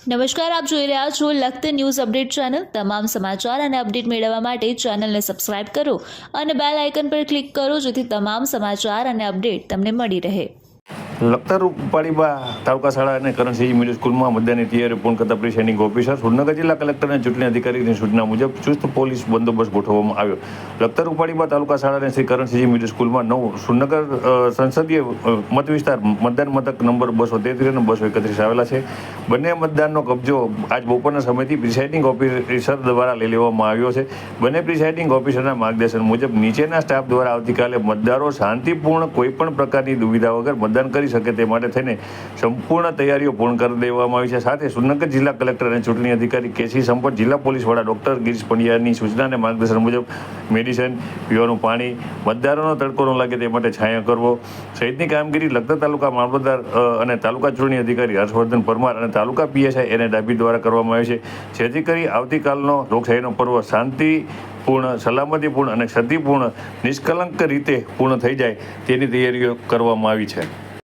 નમસ્કાર, આપ જોઈ રહ્યા છો લખત ન્યૂઝ અપડેટ ચેનલ। તમામ સમાચાર અને અપડેટ મેળવવા માટે ચેનલને સબસ્ક્રાઇબ કરો અને બેલ આઇકન પર ક્લિક કરો જેથી તમામ સમાચાર અને અપડેટ તમને મળી રહે। લખતર ઉપાડીબા તાલુકા શાળા અને કરણસિંહ મિડલ સ્કૂલમાં મતદાનની તૈયારી પૂર્ણ કરતા પ્રિસાઇડિંગ ઓફિસર સુરનગર જિલ્લા કલેક્ટર અને ચૂંટણી અધિકારીની સૂચના મુજબ ચુસ્ત પોલીસ બંદોબસ્ત ગોઠવવામાં આવ્યો। લખતર ઉપાડીબા તાલુકા શાળા અને શ્રી કરણસિંહ મિડલ સ્કૂલમાં સુરનગર સંસદીય મત વિસ્તાર મતદાન મથક નંબર 233 અને 231 આવેલા છે। બંને મતદાનનો કબજો આજ બપોરના સમયથી પ્રિસાઇડિંગ ઓફિસર દ્વારા લઈ લેવામાં આવ્યો છે। બંને પ્રિસાઇડિંગ ઓફિસરના માર્ગદર્શન મુજબ નીચેના સ્ટાફ દ્વારા આવતીકાલે મતદારો શાંતિપૂર્ણ કોઈપણ પ્રકારની દુવિધા વગર મતદાન કરી શકે તે માટે થઈને સંપૂર્ણ તૈયારીઓ પૂર્ણ કરી દેવામાં આવી છે। સાથે સુરનગર જિલ્લા કલેક્ટર અને ચૂંટણી અધિકારી કેસી સંપત, જિલ્લા પોલીસ વડા ડોક્ટર ગિરીશ પંડ્યાની સૂચના અને માર્ગદર્શન મુજબ મેડિસિન, પીવાનું પાણી, મતદારોનો તડકો ન લાગે તે માટે છાંયો કરવો સહિતની કામગીરી લખતર તાલુકા મામલતદાર અને તાલુકા ચૂંટણી અધિકારી હર્ષવર્ધન પરમાર અને તાલુકા પીએસઆઈ એને ડાભી દ્વારા કરવામાં આવી છે, જેથી કરી આવતીકાલનો લોકશાહીનો પર્વ શાંતિપૂર્ણ, સલામતીપૂર્ણ અને ક્ષતિપૂર્ણ નિષ્કલંક રીતે પૂર્ણ થઈ જાય તેની તૈયારીઓ કરવામાં આવી છે।